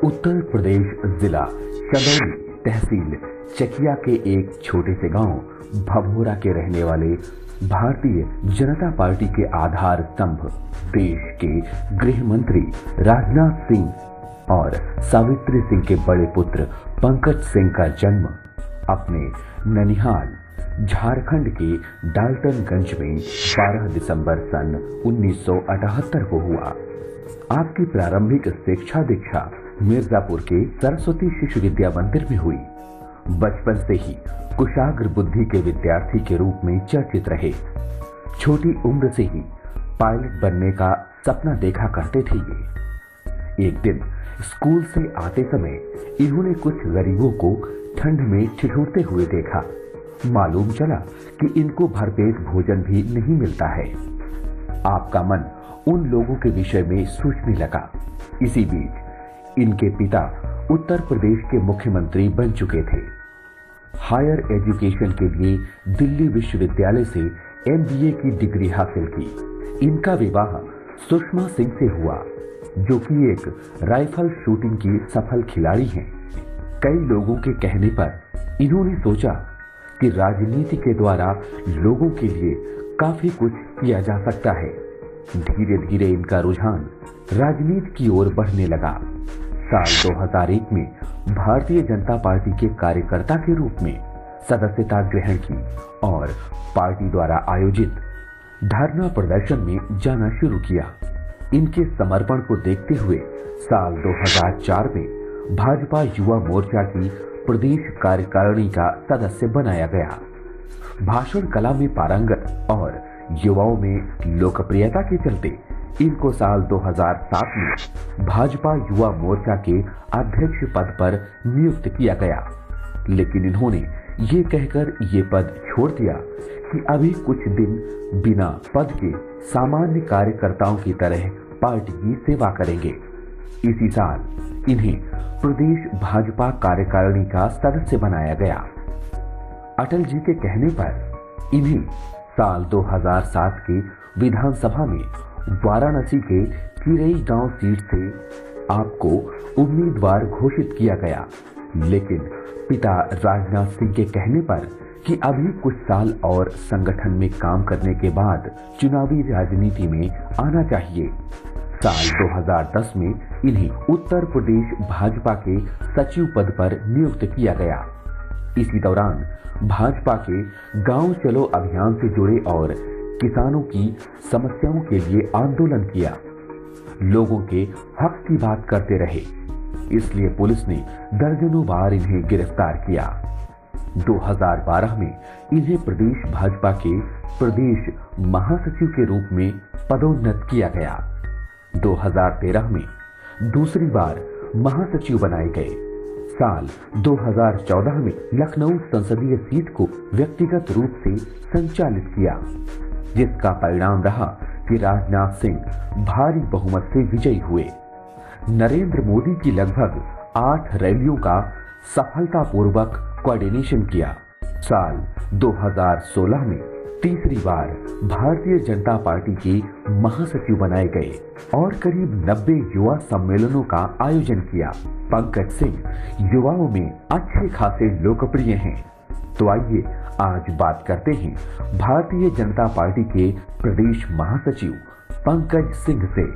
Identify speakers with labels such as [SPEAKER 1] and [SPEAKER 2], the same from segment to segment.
[SPEAKER 1] उत्तर प्रदेश जिला चंदौली तहसील चकिया के एक छोटे से गांव भभोरा के रहने वाले भारतीय जनता पार्टी के आधार स्तंभ देश के गृह मंत्री राजनाथ सिंह और सावित्री सिंह के बड़े पुत्र पंकज सिंह का जन्म अपने ननिहाल झारखंड के डाल्टनगंज में 12 दिसंबर सन 1978 को हुआ। आपकी प्रारंभिक शिक्षा दीक्षा मिर्जापुर के सरस्वती शिशु विद्या मंदिर में हुई। बचपन से ही कुशाग्र बुद्धि के विद्यार्थी के रूप में चर्चित रहे। छोटी उम्र से ही पायलट बनने का सपना देखा करते थे ये। एक दिन स्कूल से आते समय इन्होंने कुछ गरीबों को ठंड में ठिठुरते हुए देखा। मालूम चला कि इनको भरपेट भोजन भी नहीं मिलता है। आपका मन उन लोगों के विषय में सोचने लगा। इसी बीच इनके पिता उत्तर प्रदेश के मुख्यमंत्री बन चुके थे। हायर एजुकेशन के लिए दिल्ली विश्वविद्यालय से MBA की डिग्री हासिल की। इनका विवाह सुषमा सिंह से हुआ, जो कि एक राइफल शूटिंग की सफल खिलाड़ी हैं। कई लोगों के कहने पर इन्होंने सोचा कि राजनीति के द्वारा लोगों के लिए काफी कुछ किया जा सकता है। धीरे धीरे इनका रुझान राजनीति की ओर बढ़ने लगा। साल 2001 में भारतीय जनता पार्टी के कार्यकर्ता के रूप में सदस्यता ग्रहण की और पार्टी द्वारा आयोजित धरना प्रदर्शन में जाना शुरू किया। इनके समर्पण को देखते हुए साल 2004 में भाजपा युवा मोर्चा की प्रदेश कार्यकारिणी का सदस्य बनाया गया। भाषण कला में पारंगत और युवाओं में लोकप्रियता के चलते इनको साल 2007 में भाजपा युवा मोर्चा के अध्यक्ष पद पर नियुक्त किया गया, लेकिन इन्होंने ये कहकर ये पद छोड़ दिया कि अभी कुछ दिन बिना पद के सामान्य कार्यकर्ताओं की तरह पार्टी की सेवा करेंगे। इसी साल इन्हें प्रदेश भाजपा कार्यकारिणी का सदस्य बनाया गया। अटल जी के कहने पर इन्हें साल 2007 के विधानसभा में वाराणसी के चिरई गांव सीट से आपको उम्मीदवार घोषित किया गया, लेकिन पिता राजनाथ सिंह के कहने पर कि अभी कुछ साल और संगठन में काम करने के बाद चुनावी राजनीति में आना चाहिए। साल 2010 में इन्हें उत्तर प्रदेश भाजपा के सचिव पद पर नियुक्त किया गया। इसी दौरान भाजपा के गांव चलो अभियान से जुड़े और किसानों की समस्याओं के लिए आंदोलन किया। लोगों के हक की बात करते रहे, इसलिए पुलिस ने दर्जनों बार इन्हें गिरफ्तार किया। 2012 में इन्हें प्रदेश भाजपा के प्रदेश महासचिव के रूप में पदोन्नत किया गया। 2013 में दूसरी बार महासचिव बनाए गए। साल 2014 में लखनऊ संसदीय सीट को व्यक्तिगत रूप से संचालित किया, जिसका परिणाम रहा कि राजनाथ सिंह भारी बहुमत से विजयी हुए। नरेंद्र मोदी की लगभग 8 रैलियों का सफलतापूर्वक कोऑर्डिनेशन किया। साल 2016 में तीसरी बार भारतीय जनता पार्टी के महासचिव बनाए गए और करीब 90 युवा सम्मेलनों का आयोजन किया। पंकज सिंह युवाओं में अच्छे खासे लोकप्रिय हैं। तो आइए आज बात करते हैं भारतीय जनता पार्टी के प्रदेश महासचिव पंकज सिंह से।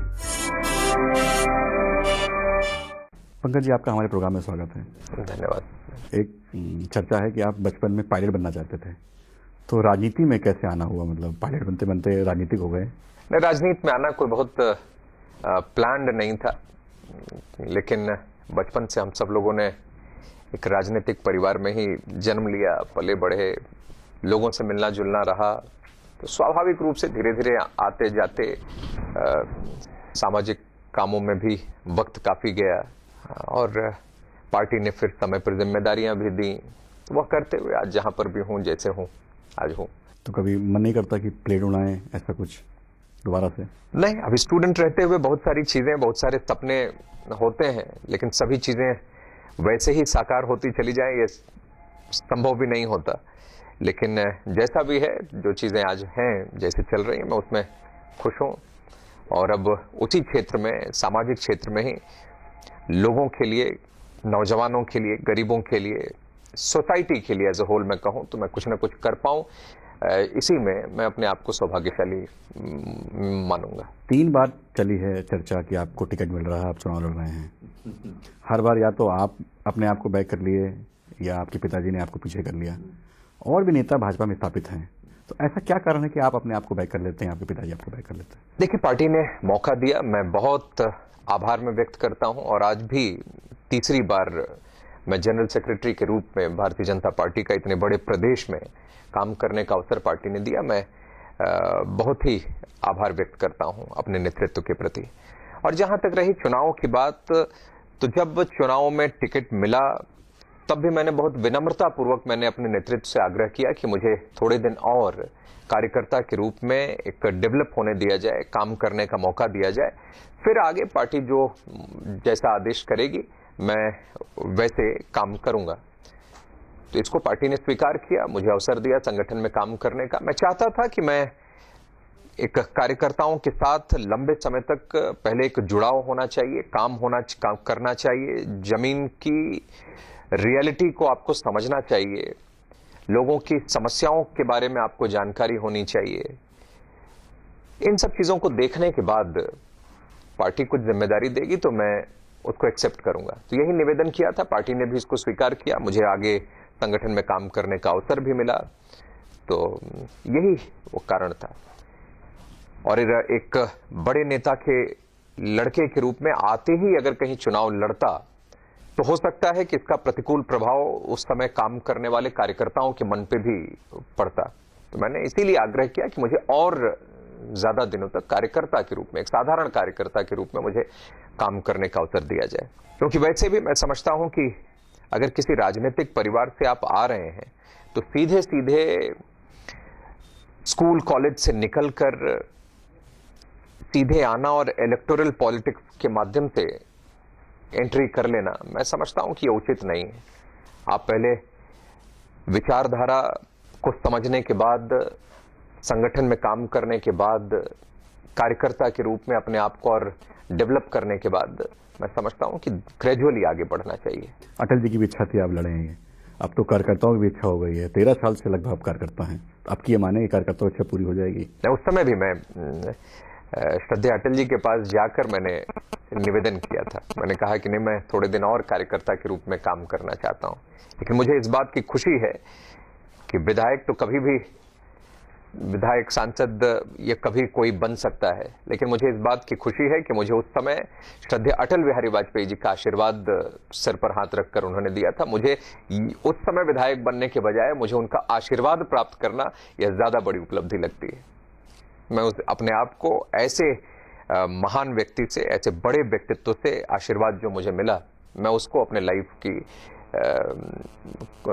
[SPEAKER 2] पंकज जी, आपका हमारे प्रोग्राम में स्वागत है।
[SPEAKER 3] धन्यवाद।
[SPEAKER 2] एक चर्चा है कि आप बचपन में पायलट बनना चाहते थे, तो राजनीति में कैसे आना हुआ? मतलब पायलट बनते बनते राजनीतिक हो गए?
[SPEAKER 3] नहीं, राजनीति में आना कोई बहुत प्लान्ड नहीं था, लेकिन बचपन से हम सब लोगों ने एक राजनीतिक परिवार में ही जन्म लिया, पले बढ़े, लोगों से मिलना जुलना रहा, तो स्वाभाविक रूप से धीरे धीरे आते जाते सामाजिक कामों में भी वक्त काफ़ी गया और पार्टी ने फिर समय पर जिम्मेदारियां भी दी, तो वह करते हुए आज जहां पर भी हूं, जैसे हूं आज हूं।
[SPEAKER 2] तो कभी मन नहीं करता कि प्लेट उड़ाएं, ऐसा कुछ दोबारा से?
[SPEAKER 3] नहीं, अभी स्टूडेंट रहते हुए बहुत सारी चीजें, बहुत सारे सपने होते हैं, लेकिन सभी चीजें वैसे ही साकार होती चली जाए ये संभव भी नहीं होता। लेकिन जैसा भी है, जो चीजें आज हैं, जैसे चल रही हैं, मैं उसमें खुश हूं और अब उसी क्षेत्र में, सामाजिक क्षेत्र में ही लोगों के लिए, नौजवानों के लिए, गरीबों के लिए, सोसाइटी के लिए एज ए होल मैं कहूँ तो मैं कुछ ना कुछ कर पाऊँ, इसी में मैं अपने आप को सौभाग्यशाली मानूंगा।
[SPEAKER 2] 3 बार चली है चर्चा कि आपको टिकट मिल रहा है, आप चुनाव लड़ रहे हैं। हर बार या तो आप अपने आप को बैक कर लिए या आपके पिताजी ने आपको पीछे कर लिया। और भी नेता भाजपा में स्थापित हैं, तो ऐसा क्या कारण है कि आप अपने आप को बैक कर लेते हैं, आपके पिताजी आपको बैक कर लेते हैं?
[SPEAKER 3] देखिए, पार्टी ने मौका दिया, मैं बहुत आभार में व्यक्त करता हूं, और आज भी तीसरी बार मैं जनरल सेक्रेटरी के रूप में भारतीय जनता पार्टी का इतने बड़े प्रदेश में काम करने का अवसर पार्टी ने दिया। मैं बहुत ही आभार व्यक्त करता हूं अपने नेतृत्व के प्रति। और जहां तक रही चुनाव की बात, तो जब चुनाव में टिकट मिला तब भी मैंने बहुत विनम्रता पूर्वक मैंने अपने नेतृत्व से आग्रह किया कि मुझे थोड़े दिन और कार्यकर्ता के रूप में एक डेवलप होने दिया जाए, काम करने का मौका दिया जाए, फिर आगे पार्टी जो जैसा आदेश करेगी मैं वैसे काम करूंगा। तो इसको पार्टी ने स्वीकार किया, मुझे अवसर दिया संगठन में काम करने का। मैं चाहता था कि मैं एक कार्यकर्ताओं के साथ लंबे समय तक पहले एक जुड़ाव होना चाहिए, काम करना चाहिए, जमीन की रियलिटी को आपको समझना चाहिए, लोगों की समस्याओं के बारे में आपको जानकारी होनी चाहिए। इन सब चीजों को देखने के बाद पार्टी कुछ जिम्मेदारी देगी तो मैं उसको एक्सेप्ट करूंगा। तो यही निवेदन किया था, पार्टी ने भी इसको स्वीकार किया, मुझे आगे संगठन में काम करने का अवसर भी मिला। तो यही वो कारण था। और एक बड़े नेता के लड़के के रूप में आते ही अगर कहीं चुनाव लड़ता तो हो सकता है कि इसका प्रतिकूल प्रभाव उस समय काम करने वाले कार्यकर्ताओं के मन पे भी पड़ता। तो मैंने इसीलिए आग्रह किया कि मुझे और ज्यादा दिनों तक कार्यकर्ता के रूप में, एक साधारण कार्यकर्ता के रूप में मुझे काम करने का अवसर दिया जाए। क्योंकि वैसे भी मैं समझता हूं कि अगर किसी राजनीतिक परिवार से आप आ रहे हैं तो सीधे सीधे स्कूल कॉलेज से निकलकर सीधे आना और इलेक्टोरल पॉलिटिक्स के माध्यम से एंट्री कर लेना, मैं समझता हूं कि ये उचित नहीं है। आप पहले विचारधारा को समझने के बाद, संगठन में काम करने के बाद, कार्यकर्ता के रूप में अपने आप को और डेवलप करने के बाद मैं समझता हूं कि ग्रेजुअली आगे बढ़ना चाहिए।
[SPEAKER 2] अटल जी की भी इच्छा थी आप लड़ेंगे, अब तो कार्यकर्ताओं की भी इच्छा हो गई है। 13 साल से लगभग आप कार्यकर्ता हैं, आपकी ये माने कि कार्यकर्ताओं की इच्छा पूरी हो जाएगी?
[SPEAKER 3] उस समय भी मैं श्रद्धेय अटल जी के पास जाकर मैंने निवेदन किया था। मैंने कहा कि नहीं, मैं थोड़े दिन और कार्यकर्ता के रूप में काम करना चाहता हूं। लेकिन मुझे इस बात की खुशी है कि विधायक तो कभी भी, विधायक सांसद ये कभी कोई बन सकता है, लेकिन मुझे इस बात की खुशी है कि मुझे उस समय श्रद्धेय अटल बिहारी वाजपेयी जी का आशीर्वाद सिर पर हाथ रखकर उन्होंने दिया था। मुझे उस समय विधायक बनने के बजाय मुझे उनका आशीर्वाद प्राप्त करना यह ज्यादा बड़ी उपलब्धि लगती है। मैं अपने आप को ऐसे महान व्यक्ति से, ऐसे बड़े व्यक्तित्व से आशीर्वाद जो मुझे मिला, मैं उसको अपने लाइफ की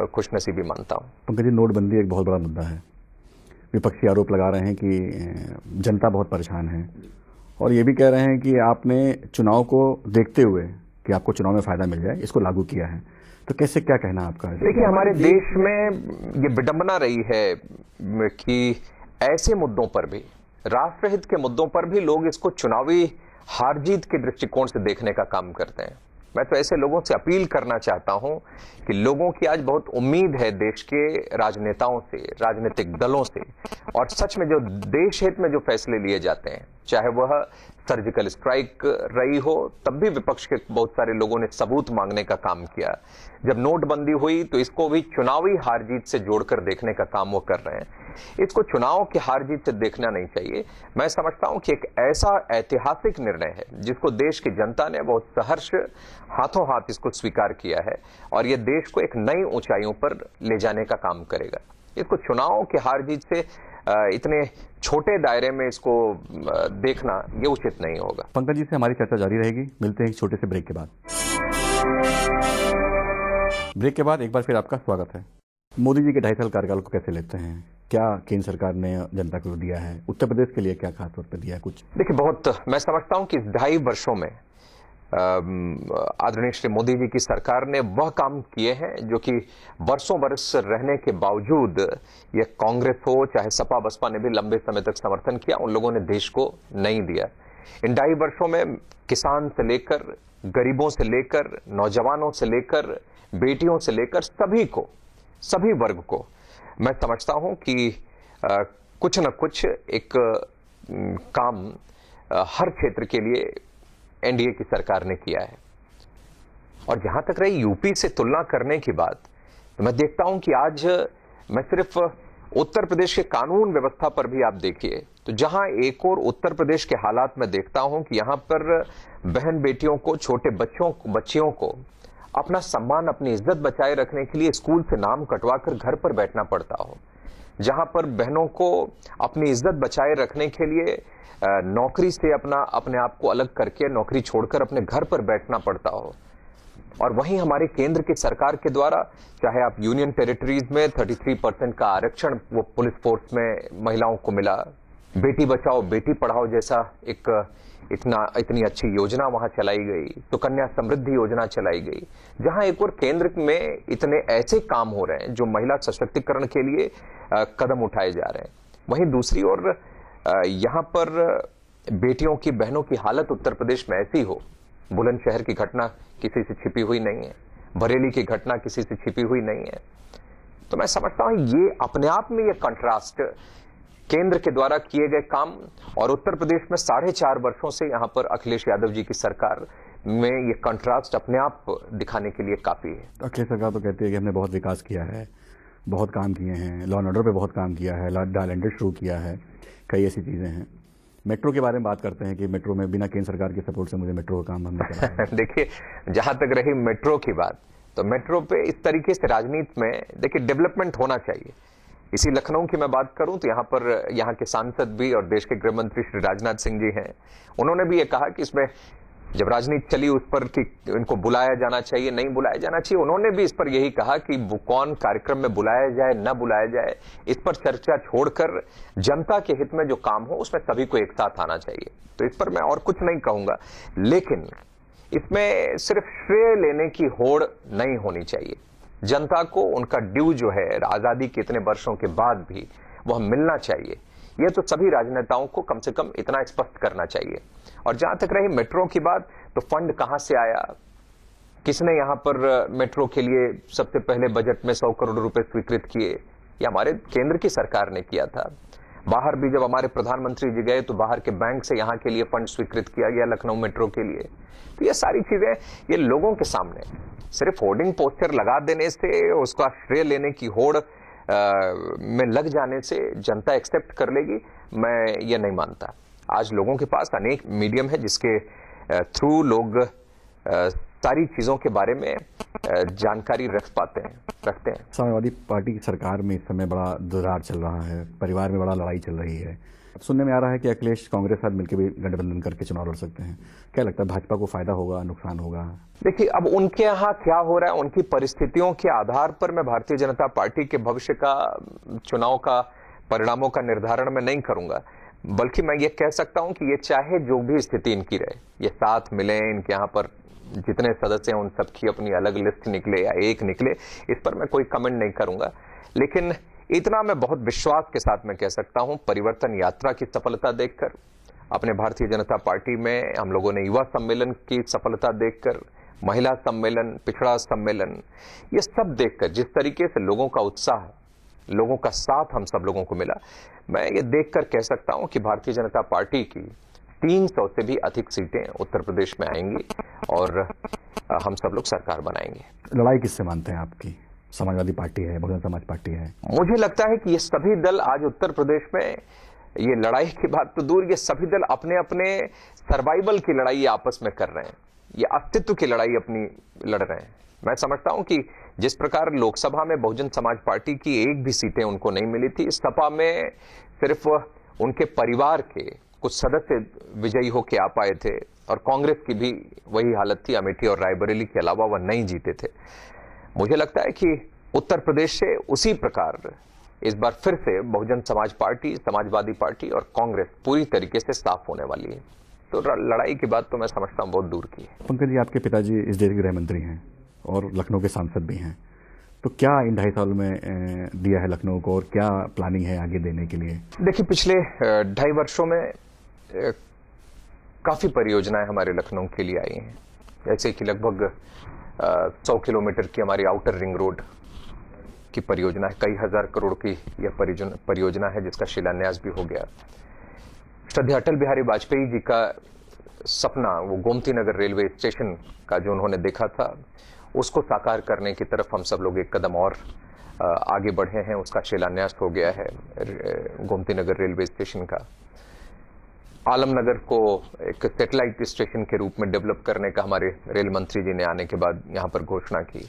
[SPEAKER 3] खुशनसीबी मानता हूँ।
[SPEAKER 2] पंकज जी, नोटबंदी एक बहुत बड़ा मुद्दा है। विपक्षी आरोप लगा रहे हैं कि जनता बहुत परेशान है, और ये भी कह रहे हैं कि आपने चुनाव को देखते हुए कि आपको चुनाव में फायदा मिल जाए, इसको लागू किया है। तो कैसे, क्या कहना आपका?
[SPEAKER 3] देखिए, हमारे देश में ये विडंबना रही है कि ऐसे मुद्दों पर भी, राष्ट्रहित के मुद्दों पर भी लोग इसको चुनावी हार जीत के दृष्टिकोण से देखने का काम करते हैं। मैं तो ऐसे लोगों से अपील करना चाहता हूं कि लोगों की आज बहुत उम्मीद है देश के राजनेताओं से, राजनीतिक दलों से, और सच में जो देश हित में जो फैसले लिए जाते हैं, चाहे वह सर्जिकल स्ट्राइक रही हो, तब भी विपक्ष के बहुत सारे लोगों ने सबूत मांगने का काम किया। जब नोटबंदी हुई तो इसको भी चुनावी हार जीत से जोड़कर देखने का काम वो कर रहे हैं। इसको चुनाव की हार जीत से देखना नहीं चाहिए। मैं समझता हूं कि एक ऐसा ऐतिहासिक निर्णय है जिसको देश की जनता ने बहुत सहर्ष हाथों हाथ इसको स्वीकार किया है, और ये देश को एक नई ऊंचाइयों पर ले जाने का काम करेगा। इसको चुनाव की हार जीत से इतने छोटे दायरे में इसको देखना ये उचित नहीं होगा।
[SPEAKER 2] पंकज जी से हमारी चर्चा जारी रहेगी, मिलते हैं एक छोटे से ब्रेक के बाद। ब्रेक के बाद एक बार फिर आपका स्वागत है। मोदी जी के 2.5 साल कार्यकाल को कैसे लेते हैं? क्या केंद्र सरकार ने जनता को दिया है? उत्तर प्रदेश के लिए क्या खास तौर पर दिया है कुछ?
[SPEAKER 3] देखिए, बहुत मैं समझता हूं कि इस 2.5 वर्षों में आदरणीय श्री मोदी जी की सरकार ने वह काम किए हैं जो कि वर्षों वर्ष रहने के बावजूद, ये कांग्रेस हो चाहे सपा बसपा ने भी लंबे समय तक समर्थन किया, उन लोगों ने देश को नहीं दिया। इन 2.5 वर्षों में किसान से लेकर, गरीबों से लेकर, नौजवानों से लेकर, बेटियों से लेकर सभी को, सभी वर्ग को मैं समझता हूं कि कुछ न कुछ एक काम हर क्षेत्र के लिए एनडीए की सरकार ने किया है। और जहां तक रही यूपी से तुलना करने की बात, तो मैं देखता हूं कि आज मैं सिर्फ उत्तर प्रदेश के कानून व्यवस्था पर भी आप देखिए, तो जहां एक और उत्तर प्रदेश के हालात में देखता हूं कि यहां पर बहन बेटियों को, छोटे बच्चियों को अपना सम्मान, अपनी इज्जत बचाए रखने के लिए स्कूल से नाम कटवाकर घर पर बैठना पड़ता हो, जहां पर बहनों को अपनी इज्जत बचाए रखने के लिए नौकरी से अपने आप को अलग करके, नौकरी छोड़कर अपने घर पर बैठना पड़ता हो। और वहीं हमारे केंद्र की सरकार के द्वारा, चाहे आप यूनियन टेरिटरीज में 33% का आरक्षण वो पुलिस फोर्स में महिलाओं को मिला, बेटी बचाओ बेटी पढ़ाओ जैसा इतनी अच्छी योजना वहां चलाई गई, तो कन्या समृद्धि योजना चलाई गई, जहां एक और केंद्र में इतने ऐसे काम हो रहे हैं जो महिला सशक्तिकरण के लिए कदम उठाए जा रहे हैं। वहीं दूसरी ओर यहां पर बेटियों की, बहनों की हालत उत्तर प्रदेश में ऐसी हो, बुलंदशहर की घटना किसी से छिपी हुई नहीं है, बरेली की घटना किसी से छिपी हुई नहीं है, तो मैं समझता हूं ये अपने आप में ये कंट्रास्ट, केंद्र के द्वारा किए गए काम और उत्तर प्रदेश में 4.5 वर्षों से यहां पर अखिलेश यादव जी की सरकार में ये कंट्रास्ट अपने आप दिखाने के लिए काफी है।
[SPEAKER 2] अखिलेश सरकार तो कहती है कि हमने बहुत विकास किया है, बहुत काम किए हैं, लॉ एंड ऑर्डर पे बहुत काम किया है, डायलेंडर शुरू किया है, कई ऐसी चीजें हैं। मेट्रो के बारे में बात करते हैं कि मेट्रो में बिना केंद्र सरकार के सपोर्ट से मुझे मेट्रो का काम हमने कराया।
[SPEAKER 3] देखिए, जहां तक रही मेट्रो की बात, तो मेट्रो पे इस तरीके से राजनीति में देखिए डेवलपमेंट होना चाहिए। इसी लखनऊ की मैं बात करूं तो यहाँ के सांसद भी और देश के गृह मंत्री श्री राजनाथ सिंह जी हैं, उन्होंने भी ये कहा कि इसमें जब राजनीति चली उस पर कि इनको बुलाया जाना चाहिए, नहीं बुलाया जाना चाहिए, उन्होंने भी इस पर यही कहा कि कौन कार्यक्रम में बुलाया जाए, न बुलाया जाए, इस पर चर्चा छोड़कर जनता के हित में जो काम हो उसमें सभी को एक साथ आना चाहिए। तो इस पर मैं और कुछ नहीं कहूंगा, लेकिन इसमें सिर्फ श्रेय लेने की होड़ नहीं होनी चाहिए। जनता को उनका ड्यू जो है आजादी के इतने वर्षों के बाद भी वह मिलना चाहिए, यह तो सभी राजनेताओं को कम से कम इतना स्पष्ट करना चाहिए। और जहां तक रही मेट्रो की बात, तो फंड कहां से आया, किसने यहां पर मेट्रो के लिए सबसे पहले बजट में 100 करोड़ रुपए स्वीकृत किए, ये हमारे केंद्र की सरकार ने किया था। बाहर भी जब हमारे प्रधानमंत्री जी गए तो बाहर के बैंक से यहां के लिए फंड स्वीकृत किया गया लखनऊ मेट्रो के लिए। तो ये सारी चीजें ये लोगों के सामने, सिर्फ होर्डिंग पोस्टर लगा देने से, उसका श्रेय लेने की होड़ में लग जाने से जनता एक्सेप्ट कर लेगी, मैं ये नहीं मानता। आज लोगों के पास अनेक मीडियम है जिसके थ्रू लोग सारी चीजों के बारे में जानकारी रखते हैं।
[SPEAKER 2] समाजवादी पार्टी की सरकार में इस समय बड़ा दरार चल रहा है, परिवार में बड़ा लड़ाई चल रही है। सुनने में आ रहा है कि अखिलेश कांग्रेस साथ मिलकर भी गठबंधन करके चुनाव लड़ सकते हैं। क्या लगता है, भाजपा को फायदा होगा, नुकसान होगा?
[SPEAKER 3] देखिए, अब उनके यहाँ क्या हो रहा है, उनकी परिस्थितियों के आधार पर मैं भारतीय जनता पार्टी के भविष्य का, चुनाव का परिणामों का निर्धारण मैं नहीं करूंगा, बल्कि मैं ये कह सकता हूं कि ये चाहे जो भी स्थिति इनकी रहे, ये साथ मिले, इनके यहाँ पर जितने सदस्य हैं उन सबकी अपनी अलग लिस्ट निकले या एक निकले, इस पर मैं कोई कमेंट नहीं करूंगा। लेकिन इतना मैं बहुत विश्वास के साथ मैं कह सकता हूं, परिवर्तन यात्रा की सफलता देखकर, अपने भारतीय जनता पार्टी में हम लोगों ने युवा सम्मेलन की सफलता देखकर, महिला सम्मेलन, पिछड़ा सम्मेलन, ये सब देखकर जिस तरीके से लोगों का उत्साह, लोगों का साथ हम सब लोगों को मिला, मैं ये देखकर कह सकता हूं कि भारतीय जनता पार्टी की 300 से भी अधिक सीटें उत्तर प्रदेश में आएंगी और हम सब लोग सरकार बनाएंगे।
[SPEAKER 2] लड़ाई किससे मानते हैं आपकी? समाजवादी पार्टी है, बहुजन समाज पार्टी है?
[SPEAKER 3] मुझे लगता है कि ये सभी दल आज उत्तर प्रदेश में, ये लड़ाई की बात तो दूर, ये सभी दल अपने अपने सर्वाइवल की लड़ाई आपस में कर रहे हैं, ये अस्तित्व की लड़ाई अपनी लड़ रहे हैं। मैं समझता हूं कि जिस प्रकार लोकसभा में बहुजन समाज पार्टी की एक भी सीटें उनको नहीं मिली थी, सपा में सिर्फ उनके परिवार के कुछ सदस्य विजयी होकर आ पाए थे, और कांग्रेस की भी वही हालत थी, अमेठी और रायबरेली के अलावा वह नहीं जीते थे। मुझे लगता है कि उत्तर प्रदेश से उसी प्रकार इस बार फिर से बहुजन समाज पार्टी, समाजवादी पार्टी और कांग्रेस पूरी तरीके से साफ होने वाली है। तो लड़ाई की बात तो मैं समझता हूं बहुत दूर की है।
[SPEAKER 2] पंकज जी, आपके पिताजी इस देश के गृह मंत्री हैं और लखनऊ के सांसद भी हैं, तो क्या इन 2.5 साल में दिया है लखनऊ को, और क्या प्लानिंग है आगे देने के लिए?
[SPEAKER 3] देखिए, पिछले 2.5 वर्षों में काफ़ी परियोजनाएं हमारे लखनऊ के लिए आई हैं, जैसे कि लगभग 100 किलोमीटर की हमारी आउटर रिंग रोड की परियोजना है, कई हजार करोड़ की यह परियोजना है जिसका शिलान्यास भी हो गया। श्रद्धेय अटल बिहारी वाजपेयी जी का सपना, वो गोमती नगर रेलवे स्टेशन का जो उन्होंने देखा था, उसको साकार करने की तरफ हम सब लोग एक कदम और आगे बढ़े हैं। उसका शिलान्यास हो गया है गोमती नगर रेलवे स्टेशन का। आलमनगर को एक सैटेलाइट स्टेशन के रूप में डेवलप करने का हमारे रेल मंत्री जी ने आने के बाद यहाँ पर घोषणा की।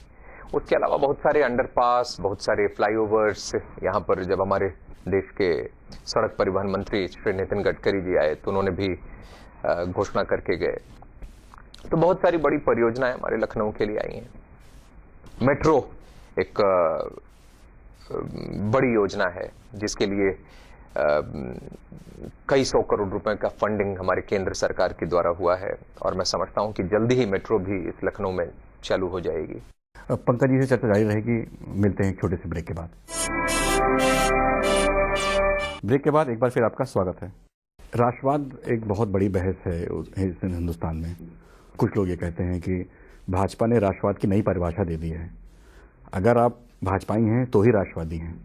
[SPEAKER 3] उसके अलावा बहुत सारे अंडरपास, बहुत सारे फ्लाईओवर्स यहाँ पर जब हमारे देश के सड़क परिवहन मंत्री श्री नितिन गडकरी जी आए तो उन्होंने भी घोषणा करके गए। तो बहुत सारी बड़ी परियोजनाएं हमारे लखनऊ के लिए आई हैं। मेट्रो एक बड़ी योजना है जिसके लिए कई 100 करोड़ रुपए का फंडिंग हमारे केंद्र सरकार के द्वारा हुआ है और मैं समझता हूं कि जल्दी ही मेट्रो भी इस लखनऊ में चालू हो जाएगी।
[SPEAKER 2] पंकज जी से चर्चा जारी रहेगी, मिलते हैं एक छोटे से ब्रेक के बाद। ब्रेक के बाद एक बार फिर आपका स्वागत है। राष्ट्रवाद एक बहुत बड़ी बहस है हिंदुस्तान में। कुछ लोग ये कहते हैं कि भाजपा ने राष्ट्रवाद की नई परिभाषा दे दी है, अगर आप भाजपाई हैं तो ही राष्ट्रवादी हैं,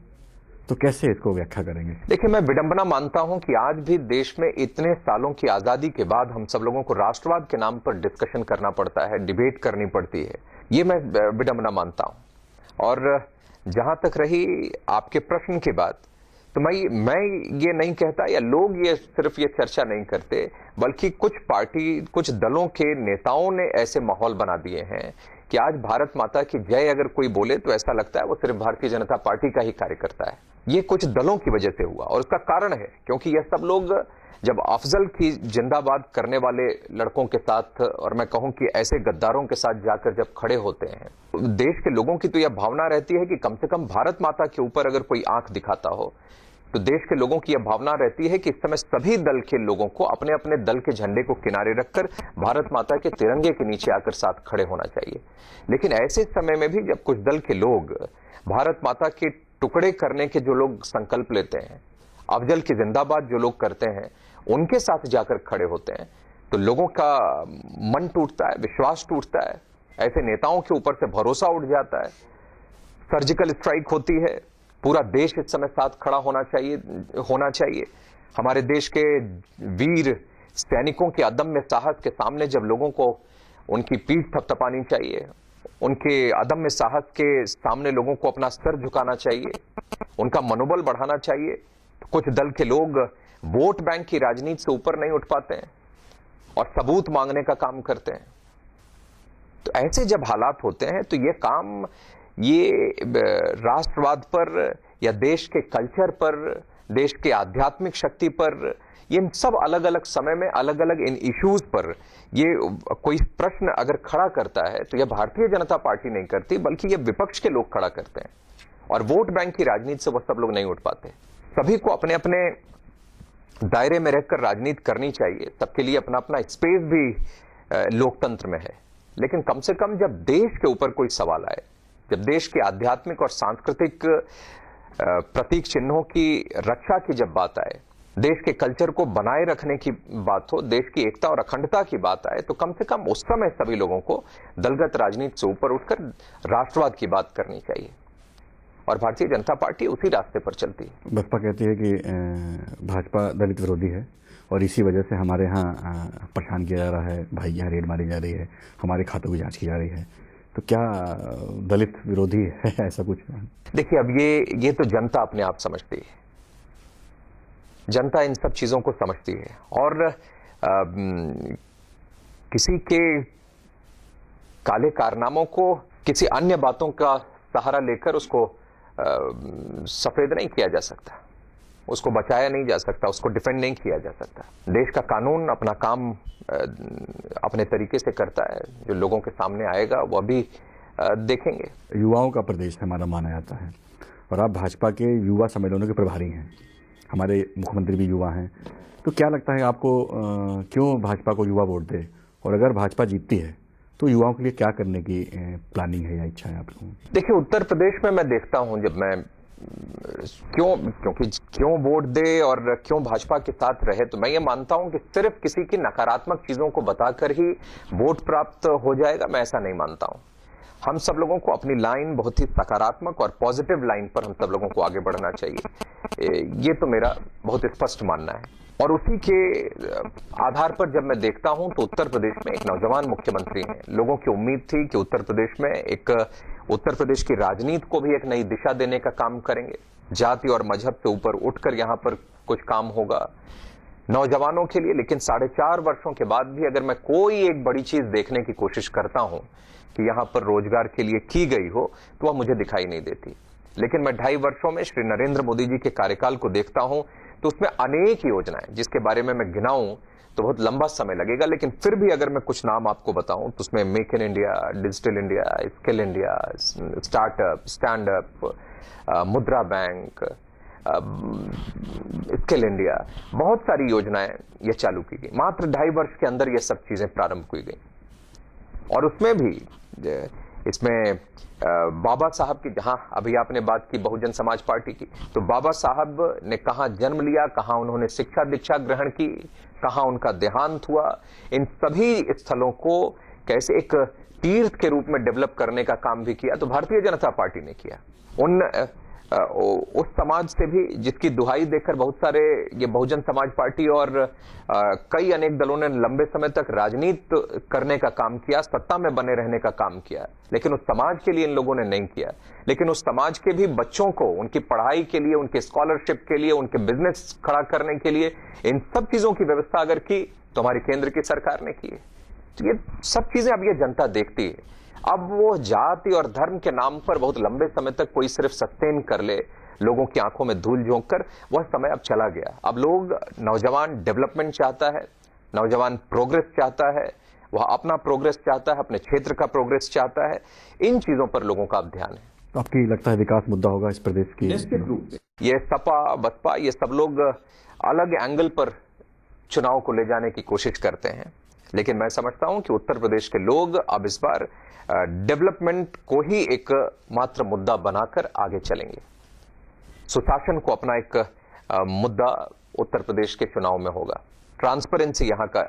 [SPEAKER 2] तो कैसे इसको व्याख्या करेंगे?
[SPEAKER 3] देखिए, मैं विडंबना मानता हूं कि आज भी देश में इतने सालों की आजादी के बाद हम सब लोगों को राष्ट्रवाद के नाम पर डिस्कशन करना पड़ता है, डिबेट करनी पड़ती है, ये मैं विडंबना मानता हूं। और जहां तक रही आपके प्रश्न की बात, तो मैं ये नहीं कहता या लोग ये सिर्फ ये चर्चा नहीं करते, बल्कि कुछ पार्टी, कुछ दलों के नेताओं ने ऐसे माहौल बना दिए हैं कि आज भारत माता की जय अगर कोई बोले तो ऐसा लगता है वो सिर्फ भारतीय जनता पार्टी का ही कार्यकर्ता है। ये कुछ दलों की वजह से हुआ और उसका कारण है क्योंकि ये सब लोग जब अफजल की जिंदाबाद करने वाले लड़कों के साथ, और मैं कहूं कि ऐसे गद्दारों के साथ जाकर जब खड़े होते हैं, देश के लोगों की तो यह भावना रहती है कि कम से कम भारत माता के ऊपर अगर कोई आंख दिखाता हो तो देश के लोगों की यह भावना रहती है कि इस समय सभी दल के लोगों को अपने अपने दल के झंडे को किनारे रखकर भारत माता के तिरंगे के नीचे आकर साथ खड़े होना चाहिए। लेकिन ऐसे समय में भी जब कुछ दल के लोग भारत माता के टुकड़े करने के जो लोग संकल्प लेते हैं, अफजल की जिंदाबाद जो लोग करते हैं, उनके साथ जाकर खड़े होते हैं, तो लोगों का मन टूटता है, विश्वास टूटता है, ऐसे नेताओं के ऊपर से भरोसा उठ जाता है। सर्जिकल स्ट्राइक होती है, पूरा देश इस समय साथ खड़ा होना चाहिए। हमारे देश के वीर सैनिकों के अदम्य साहस के सामने जब लोगों को उनकी पीठ थपथपानी चाहिए, उनके अदम्य साहस के सामने लोगों को अपना सर झुकाना चाहिए, उनका मनोबल बढ़ाना चाहिए। कुछ दल के लोग वोट बैंक की राजनीति से ऊपर नहीं उठ पाते हैं और सबूत मांगने का काम करते हैं। तो ऐसे जब हालात होते हैं तो ये काम, ये राष्ट्रवाद पर या देश के कल्चर पर, देश के आध्यात्मिक शक्ति पर, ये सब अलग अलग समय में अलग अलग इन इश्यूज पर ये कोई प्रश्न अगर खड़ा करता है तो यह भारतीय जनता पार्टी नहीं करती, बल्कि ये विपक्ष के लोग खड़ा करते हैं। और वोट बैंक की राजनीति से वो सब लोग नहीं उठ पाते। सभी को अपने अपने दायरे में रहकर राजनीति करनी चाहिए, सबके लिए अपना अपना स्पेस भी लोकतंत्र में है। लेकिन कम से कम जब देश के ऊपर कोई सवाल आए, जब देश के आध्यात्मिक और सांस्कृतिक प्रतीक चिन्हों की रक्षा की जब बात आए, देश के कल्चर को बनाए रखने की बात हो, देश की एकता और अखंडता की बात आए, तो कम से कम उस समय सभी लोगों को दलगत राजनीति से ऊपर उठकर राष्ट्रवाद की बात करनी चाहिए। और भारतीय जनता पार्टी उसी रास्ते पर चलती है।
[SPEAKER 2] बसपा कहती है कि भाजपा दलित विरोधी है और इसी वजह से हमारे यहाँ परेशान किया जा रहा है, भाई यहाँ रेड मारी जा रही है, हमारे खातों की जांच की जा रही है। तो क्या दलित विरोधी है ऐसा कुछ?
[SPEAKER 3] देखिए, अब ये तो जनता अपने आप समझती है, जनता इन सब चीजों को समझती है और किसी के काले कारनामों को किसी अन्य बातों का सहारा लेकर उसको सफेद नहीं किया जा सकता, उसको बचाया नहीं जा सकता, उसको डिफेंड नहीं किया जा सकता। देश का कानून अपना काम अपने तरीके से करता है, जो लोगों के सामने आएगा वो भी देखेंगे।
[SPEAKER 2] युवाओं का प्रदेश हमारा माना जाता है और आप भाजपा के युवा सम्मेलनों के प्रभारी हैं, हमारे मुख्यमंत्री भी युवा हैं, तो क्या लगता है आपको क्यों भाजपा को युवा वोट दे, और अगर भाजपा जीतती है तो युवाओं के लिए क्या करने की प्लानिंग है या इच्छा है आपको?
[SPEAKER 3] देखिए, उत्तर प्रदेश में मैं देखता हूं, जब मैं क्यों वोट दे और क्यों भाजपा के साथ रहे, तो मैं ये मानता हूं कि सिर्फ किसी की नकारात्मक चीजों को बताकर ही वोट प्राप्त हो जाएगा, मैं ऐसा नहीं मानता हूं। हम सब लोगों को अपनी लाइन बहुत ही सकारात्मक और पॉजिटिव लाइन पर हम सब लोगों को आगे बढ़ना चाहिए, ये तो मेरा बहुत स्पष्ट मानना है। और उसी के आधार पर जब मैं देखता हूं तो उत्तर प्रदेश में एक नौजवान मुख्यमंत्री हैं। लोगों की उम्मीद थी कि उत्तर प्रदेश की राजनीति को भी एक नई दिशा देने का काम करेंगे, जाति और मजहब से ऊपर उठकर यहां पर कुछ काम होगा नौजवानों के लिए। लेकिन 4.5 वर्षों के बाद भी अगर मैं कोई एक बड़ी चीज देखने की कोशिश करता हूं कि यहां पर रोजगार के लिए की गई हो, तो वह मुझे दिखाई नहीं देती। लेकिन मैं 2.5 वर्षों में श्री नरेंद्र मोदी जी के कार्यकाल को देखता हूं तो उसमें अनेक योजनाएं, जिसके बारे में मैं गिनाऊं तो बहुत लंबा समय लगेगा, लेकिन फिर भी अगर मैं कुछ नाम आपको बताऊं तो उसमें make in India, digital India, skill India, startup, stand up, मुद्रा बैंक, स्किल इंडिया, बहुत सारी योजनाएं ये चालू की गई। मात्र 2.5 वर्ष के अंदर ये सब चीजें प्रारंभ की गई। और उसमें भी इसमें बाबा साहब की, जहां अभी आपने बात की बहुजन समाज पार्टी की, तो बाबा साहब ने कहां जन्म लिया, कहां उन्होंने शिक्षा दीक्षा ग्रहण की, कहां उनका देहांत हुआ, इन सभी स्थलों को कैसे एक तीर्थ के रूप में डेवलप करने का काम भी किया तो भारतीय जनता पार्टी ने किया। उस समाज से भी जिसकी दुहाई देकर बहुत सारे ये बहुजन समाज पार्टी और कई अनेक दलों ने लंबे समय तक राजनीति करने का काम किया, सत्ता में बने रहने का काम किया, लेकिन उस समाज के लिए इन लोगों ने नहीं किया। लेकिन उस समाज के भी बच्चों को उनकी पढ़ाई के लिए, उनके स्कॉलरशिप के लिए, उनके बिजनेस खड़ा करने के लिए इन सब चीजों की व्यवस्था अगर की तो हमारी केंद्र की सरकार ने की है। तो ये सब चीजें अब ये जनता देखती है। अब वो जाति और धर्म के नाम पर बहुत लंबे समय तक कोई सिर्फ सस्टेन कर ले, लोगों की आंखों में धूल झोंक कर, वह समय अब चला गया। अब लोग, नौजवान डेवलपमेंट चाहता है, नौजवान प्रोग्रेस चाहता है, वह अपना प्रोग्रेस चाहता है, अपने क्षेत्र का प्रोग्रेस चाहता है। इन चीजों पर लोगों का अब ध्यान है।
[SPEAKER 2] तो आपकी लगता है विकास मुद्दा होगा इस प्रदेश की?
[SPEAKER 1] निश्चित रूप से
[SPEAKER 3] ये सपा बसपा ये सब लोग अलग एंगल पर चुनाव को ले जाने की कोशिश करते हैं, लेकिन मैं समझता हूं कि उत्तर प्रदेश के लोग अब इस बार डेवलपमेंट को ही एक मात्र मुद्दा बनाकर आगे चलेंगे। सुशासन को अपना एक मुद्दा उत्तर प्रदेश के चुनाव में होगा, ट्रांसपेरेंसी यहाँ का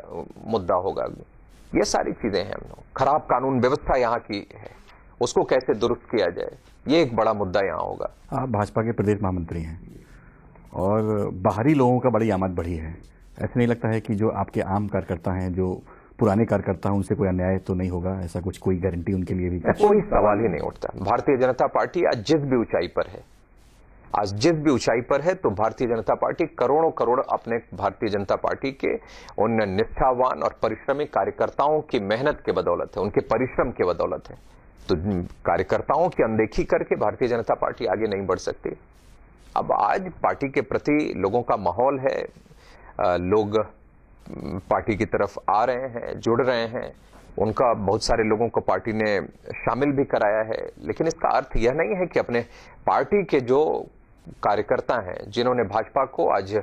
[SPEAKER 3] मुद्दा होगा। ये सारी चीजें हैं। खराब कानून व्यवस्था यहाँ की है, उसको कैसे दुरुस्त किया जाए, ये एक बड़ा मुद्दा यहाँ होगा।
[SPEAKER 2] आप भाजपा के प्रदेश महामंत्री हैं और बाहरी लोगों का बड़ी आमद बढ़ी है। ऐसा नहीं लगता है कि जो आपके आम कार्यकर्ता हैं, जो पुराने कार्यकर्ता हैं, उनसे कोई अन्याय तो नहीं होगा? ऐसा कुछ कोई गारंटी उनके लिए भी?
[SPEAKER 3] कोई सवाल ही नहीं उठता। भारतीय जनता पार्टी आज जिस भी ऊंचाई पर है, तो भारतीय जनता पार्टी करोड़ों करोड़ अपने भारतीय जनता पार्टी के उन निष्ठावान और परिश्रमी कार्यकर्ताओं की मेहनत के बदौलत है, उनके परिश्रम के बदौलत है। तो कार्यकर्ताओं की अनदेखी करके भारतीय जनता पार्टी आगे नहीं बढ़ सकती। अब आज पार्टी के प्रति लोगों का माहौल है, लोग पार्टी की तरफ आ रहे हैं, जुड़ रहे हैं, उनका बहुत सारे लोगों को पार्टी ने शामिल भी कराया है। लेकिन इसका अर्थ यह नहीं है कि अपने पार्टी के जो कार्यकर्ता हैं, जिन्होंने भाजपा को आज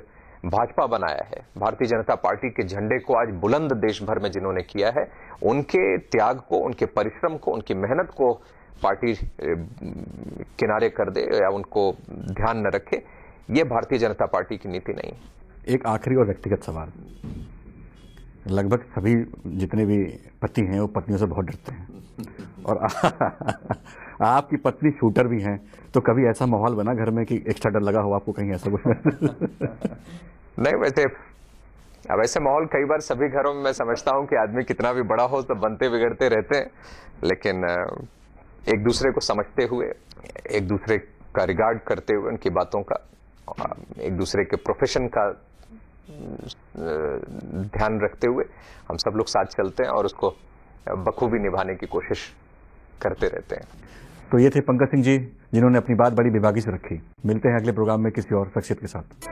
[SPEAKER 3] भाजपा बनाया है, भारतीय जनता पार्टी के झंडे को आज बुलंद देश भर में जिन्होंने किया है, उनके त्याग को, उनके परिश्रम को, उनकी मेहनत को पार्टी किनारे कर दे या उनको ध्यान न रखे, ये भारतीय जनता पार्टी की नीति नहीं है।
[SPEAKER 2] एक आखिरी और व्यक्तिगत सवाल, लगभग सभी जितने भी पति हैं वो पत्नियों से बहुत डरते हैं और आपकी पत्नी शूटर भी हैं, तो कभी ऐसा माहौल बना घर में कि एक्स्ट्रा डर लगा हो आपको कहीं ऐसा कुछ?
[SPEAKER 3] नहीं, वैसे अब ऐसे माहौल कई बार सभी घरों में मैं समझता हूं कि आदमी कितना भी बड़ा हो तो बनते बिगड़ते रहते हैं, लेकिन एक दूसरे को समझते हुए, एक दूसरे का रिगार्ड करते हुए, उनकी बातों का, एक दूसरे के प्रोफेशन का ध्यान रखते हुए हम सब लोग साथ चलते हैं और उसको बखूबी निभाने की कोशिश करते रहते हैं।
[SPEAKER 2] तो ये थे पंकज सिंह जी, जिन्होंने अपनी बात बड़ी बेबाकी से रखी। मिलते हैं अगले प्रोग्राम में किसी और शख्सियत के साथ।